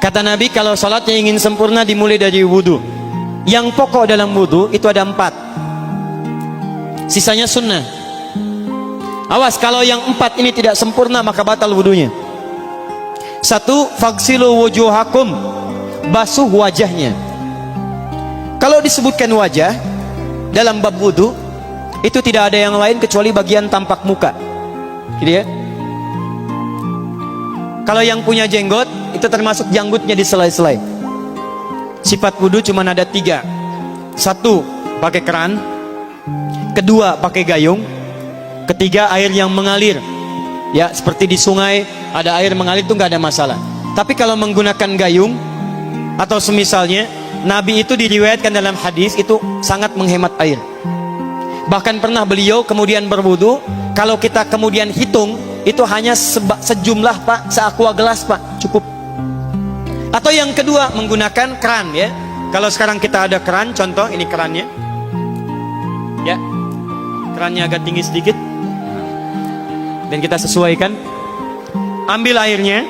Kata Nabi, kalau sholatnya ingin sempurna dimulai dari wudhu. Yang pokok dalam wudhu itu ada 4, sisanya sunnah. Awas, kalau yang 4 ini tidak sempurna maka batal wudhunya. 1, faghsilu wujuhakum, basuh wajahnya. Kalau disebutkan wajah dalam bab wudhu, itu tidak ada yang lain kecuali bagian tampak muka, gitu ya. Kalau yang punya jenggot, itu termasuk janggutnya di selai-selai. Sifat wudhu cuma ada 3. 1, pakai keran. 2, pakai gayung. 3, air yang mengalir. Ya, seperti di sungai ada air mengalir, itu nggak ada masalah. Tapi kalau menggunakan gayung atau semisalnya, Nabi itu diriwayatkan dalam hadis itu sangat menghemat air. Bahkan pernah beliau kemudian berwudu, kalau kita kemudian hitung, itu hanya sejumlah Pak, seaqua gelas Pak, cukup. Atau yang kedua, menggunakan keran ya. Kalau sekarang kita ada keran, contoh ini kerannya. Ya. Kerannya agak tinggi sedikit. Dan kita sesuaikan. Ambil airnya.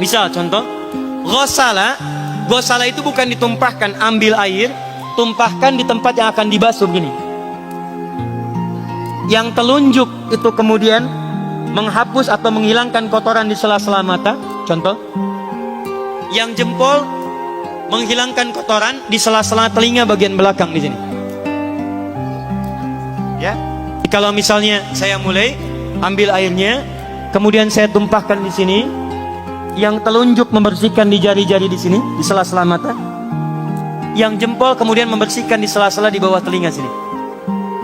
Misal contoh, ghosala. Ghosala itu bukan ditumpahkan, ambil air, tumpahkan di tempat yang akan dibasuh gini. Yang telunjuk itu kemudian menghapus atau menghilangkan kotoran di sela-sela mata, contoh. Yang jempol menghilangkan kotoran di sela-sela telinga bagian belakang di sini. Ya. Kalau misalnya saya mulai ambil airnya, kemudian saya tumpahkan di sini. Yang telunjuk membersihkan di jari-jari di sini, di sela-sela mata. Yang jempol kemudian membersihkan di sela-sela di bawah telinga sini.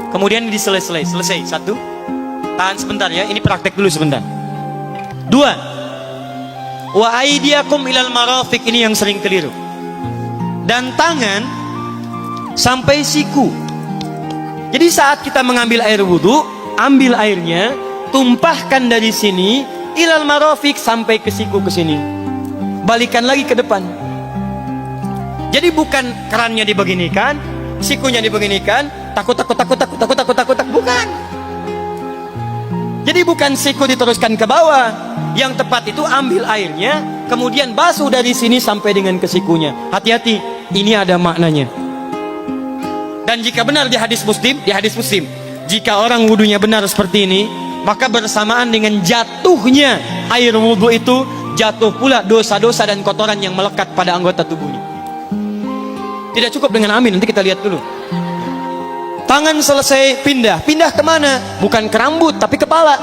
Kemudian di selesai. 1. Tahan sebentar ya, ini praktek dulu sebentar. 2. Wa aidiakum ilal marafiq, ini yang sering keliru. Dan tangan sampai siku. Jadi saat kita mengambil air wudhu, ambil airnya, tumpahkan dari sini ilal marafiq sampai ke siku ke sini. Balikan lagi ke depan. Jadi bukan kerannya dibeginikan, sikunya dibeginikan, takut, bukan. Jadi bukan siku diteruskan ke bawah. Yang tepat itu ambil airnya, kemudian basuh dari sini sampai dengan ke sikunya. Hati-hati, ini ada maknanya. Dan jika benar di hadis Muslim, jika orang wudunya benar seperti ini, maka bersamaan dengan jatuhnya air wudhu itu, jatuh pula dosa-dosa dan kotoran yang melekat pada anggota tubuhnya. Tidak cukup dengan amin, nanti kita lihat dulu. Tangan selesai pindah kemana? Bukan ke rambut, tapi kepala.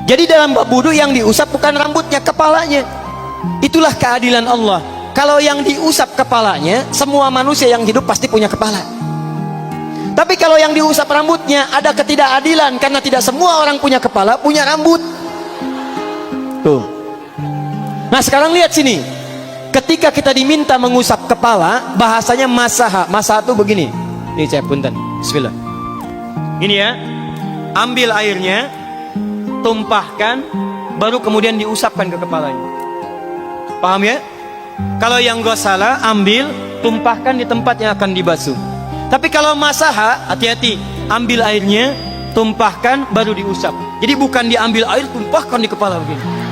Jadi dalam bab wudu yang diusap bukan rambutnya, kepalanya. Itulah keadilan Allah. Kalau yang diusap kepalanya, semua manusia yang hidup pasti punya kepala. Tapi kalau yang diusap rambutnya, ada ketidakadilan, karena tidak semua orang punya kepala, punya rambut. Tuh. Nah sekarang lihat sini. Ketika kita diminta mengusap kepala, bahasanya masaha. Masaha itu begini. Ini saya punten. Bismillah. Ini ya. Ambil airnya, tumpahkan, baru kemudian diusapkan ke kepalanya. Paham ya? Kalau yang ghosala, ambil, tumpahkan di tempat yang akan dibasuh. Tapi kalau masaha, hati-hati. Ambil airnya, tumpahkan, baru diusap. Jadi bukan diambil air, tumpahkan di kepala begini.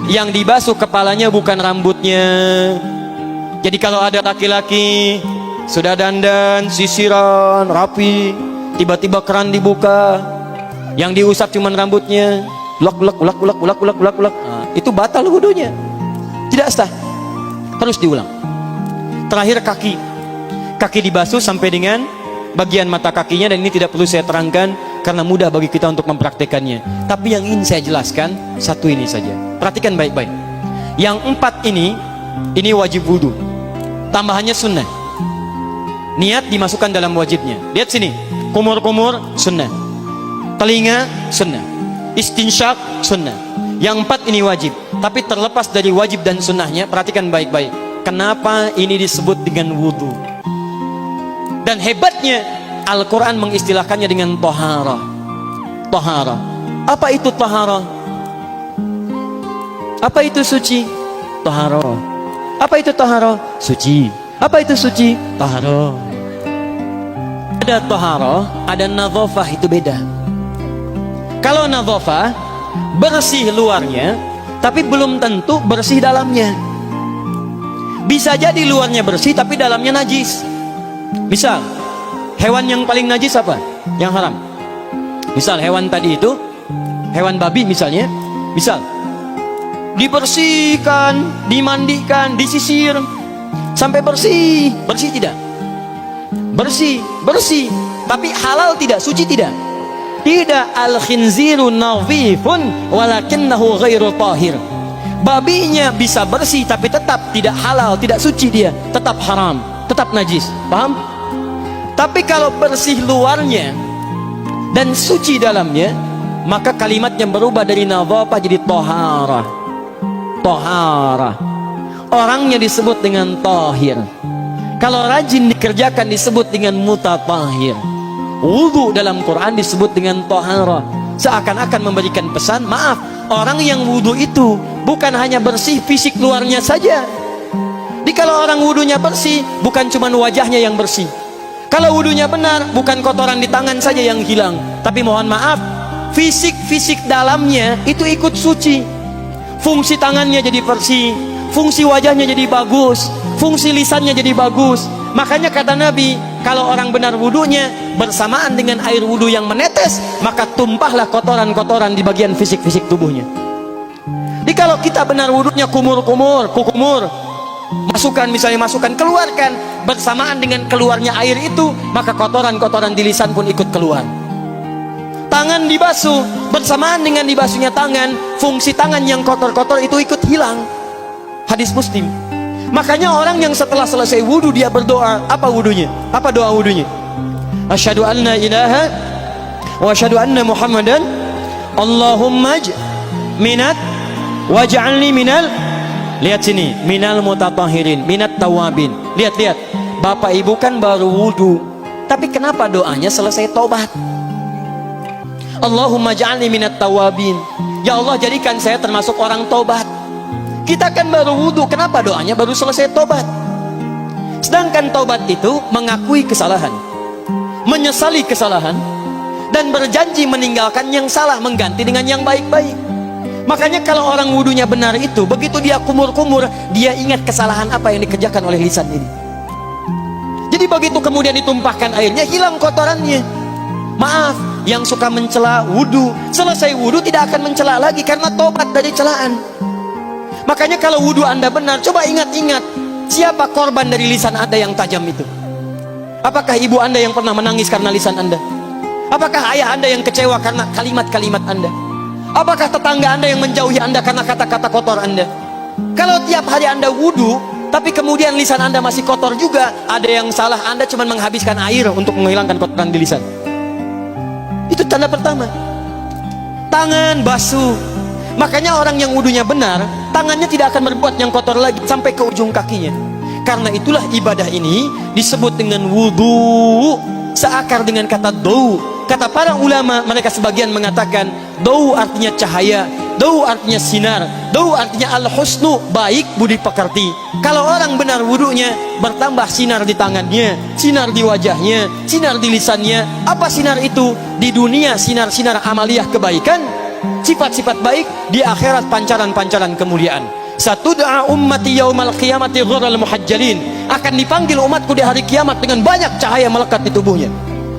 Yang dibasuh kepalanya bukan rambutnya. Jadi kalau ada laki-laki sudah dandan, sisiran, rapi, tiba-tiba keran dibuka, yang diusap cuma rambutnya, ulak. Nah, itu batal wudunya. Tidak sah. Harus diulang. Terakhir kaki dibasuh sampai dengan bagian mata kakinya, dan ini tidak perlu saya terangkan karena mudah bagi kita untuk mempraktekannya. Tapi yang ingin saya jelaskan satu ini saja. Perhatikan baik-baik. Yang 4 ini wajib wudu. Tambahannya sunnah. Niat dimasukkan dalam wajibnya. Lihat sini. Kumur-kumur sunnah. Telinga sunnah. Istinsyak sunnah. Yang 4 ini wajib. Tapi terlepas dari wajib dan sunnahnya, perhatikan baik-baik. Kenapa ini disebut dengan wudu? Dan hebatnya Al-Quran mengistilahkannya dengan toharah. Toharah. Apa itu toharah? Apa itu suci? Toharah. Apa itu toharah? Suci. Apa itu suci? Toharah. Ada toharah, ada nadhafah, itu beda. Kalau nadhafah, bersih luarnya, tapi belum tentu bersih dalamnya. Bisa jadi luarnya bersih tapi dalamnya najis. Misal hewan yang paling najis apa? Yang haram. Misal hewan tadi itu, hewan babi misalnya, misal dibersihkan, dimandikan, disisir sampai bersih. Bersih tidak? Bersih, bersih. Tapi halal tidak? Suci tidak? Tidak. Al-khinziru nadhifun walakinnahu ghairu tahir. Babinya bisa bersih tapi tetap tidak halal, tidak suci dia, tetap haram, tetap najis. Paham? Tapi kalau bersih luarnya dan suci dalamnya, maka kalimatnya berubah dari nadhafah jadi taharah. Taharah. Orangnya disebut dengan tahir. Kalau rajin dikerjakan disebut dengan mutatahhir. Wudu dalam Quran disebut dengan taharah. Seakan-akan memberikan pesan, maaf, orang yang wudu itu bukan hanya bersih fisik luarnya saja. Jadi kalau orang wudunya bersih, bukan cuma wajahnya yang bersih. Kalau wudunya benar, bukan kotoran di tangan saja yang hilang, tapi mohon maaf, fisik dalamnya itu ikut suci. Fungsi tangannya jadi bersih, fungsi wajahnya jadi bagus, fungsi lisannya jadi bagus. Makanya kata Nabi, kalau orang benar wudunya bersamaan dengan air wudu yang menetes, maka tumpahlah kotoran-kotoran di bagian fisik-fisik tubuhnya. Jadi kalau kita benar wudunya kumur-kumur, kukumur, masukkan, keluarkan, bersamaan dengan keluarnya air itu, maka kotoran-kotoran di lisan pun ikut keluar. Tangan dibasuh, bersamaan dengan dibasuhnya tangan, fungsi tangan yang kotor-kotor itu ikut hilang. Hadis Muslim. Makanya orang yang setelah selesai wudu dia berdoa, apa wudunya? Apa doa wudunya? Asyhadu an la ilaha wa asyhadu anna Muhammadan Allahumma minat waj'alni minal, lihat sini, minal mutatahhirin, minat tawabin. Lihat. Bapak ibu kan baru wudu, tapi kenapa doanya selesai tobat? Allahumma ja'alni minat tawabin. Ya Allah, jadikan saya termasuk orang tobat. Kita kan baru wudu, kenapa doanya baru selesai tobat? Sedangkan tobat itu mengakui kesalahan, menyesali kesalahan, dan berjanji meninggalkan yang salah, mengganti dengan yang baik-baik. Makanya kalau orang wudunya benar itu, begitu dia kumur-kumur, dia ingat kesalahan apa yang dikerjakan oleh lisan ini. Jadi begitu kemudian ditumpahkan airnya, hilang kotorannya. Maaf, yang suka mencela wudu, selesai wudu tidak akan mencela lagi karena tobat dari celaan. Makanya kalau wudu Anda benar, coba ingat-ingat, siapa korban dari lisan Anda yang tajam itu? Apakah ibu Anda yang pernah menangis karena lisan Anda? Apakah ayah Anda yang kecewa karena kalimat-kalimat Anda? Apakah tetangga Anda yang menjauhi Anda karena kata-kata kotor Anda? Kalau tiap hari Anda wudu, tapi kemudian lisan Anda masih kotor juga, ada yang salah, Anda cuma menghabiskan air untuk menghilangkan kotoran di lisan. Itu tanda pertama. Tangan basuh. Makanya orang yang wudunya benar, tangannya tidak akan berbuat yang kotor lagi sampai ke ujung kakinya. Karena itulah ibadah ini disebut dengan wudu, seakar dengan kata dau. Kata para ulama, mereka sebagian mengatakan dau artinya cahaya, dau artinya sinar, dau artinya al-husnu, baik budi pekerti. Kalau orang benar wudunya, bertambah sinar di tangannya, sinar di wajahnya, sinar di lisannya. Apa sinar itu? Di dunia sinar-sinar amaliyah kebaikan, sifat-sifat baik, di akhirat pancaran-pancaran kemuliaan. Satud'a ummati yaumal qiyamati ghurral muhajjalin, akan dipanggil umatku di hari kiamat dengan banyak cahaya melekat di tubuhnya.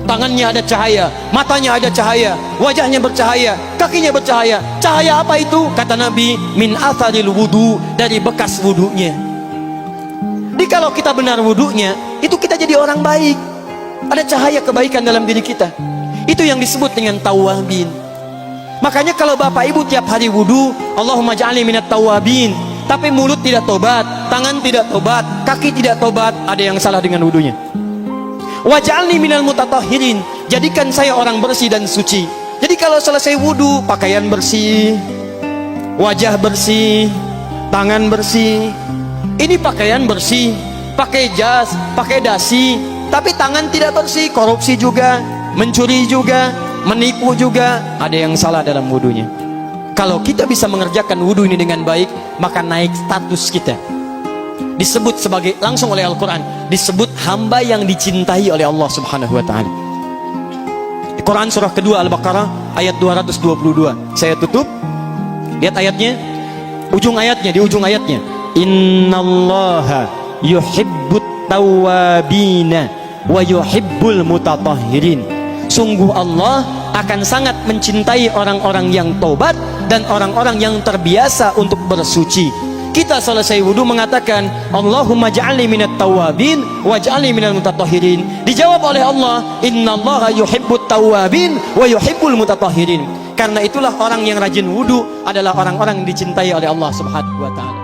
Tangannya ada cahaya, matanya ada cahaya, wajahnya bercahaya, kakinya bercahaya. Cahaya apa itu? Kata Nabi, min atharil wudu, dari bekas wudunya. Jadi kalau kita benar wudunya, itu kita jadi orang baik. Ada cahaya kebaikan dalam diri kita. Itu yang disebut dengan tawabin. Makanya kalau bapak ibu tiap hari wudu, Allahumma ja'alni minat tawabin, tapi mulut tidak tobat, tangan tidak tobat, kaki tidak tobat, ada yang salah dengan wudunya. Waj'alni minal mutatahhirin, jadikan saya orang bersih dan suci. Jadi kalau selesai wudu, pakaian bersih, wajah bersih, tangan bersih. Ini pakaian bersih, pakai jas, pakai dasi, tapi tangan tidak bersih, korupsi juga, mencuri juga, menipu juga, ada yang salah dalam wudunya. Kalau kita bisa mengerjakan wudu ini dengan baik, maka naik status kita. Disebut sebagai, langsung oleh Al-Quran, disebut hamba yang dicintai oleh Allah subhanahu wa ta'ala. Quran surah kedua Al-Baqarah ayat 222. Saya tutup, lihat ayatnya. Ujung ayatnya, di ujung ayatnya, innallaha yuhibbut tawwabina wa yuhibbul mutatahhirin. Sungguh Allah akan sangat mencintai orang-orang yang tobat dan orang-orang yang terbiasa untuk bersuci. Kita selesai wudu mengatakan Allahumma ja'alni minat tawabin waj'alni minal mutatahhirin. Dijawab oleh Allah, innallaha yuhibbut tawabin wa yuhibbul mutatahhirin. Karena itulah orang yang rajin wudu adalah orang-orang yang dicintai oleh Allah Subhanahu wa taala.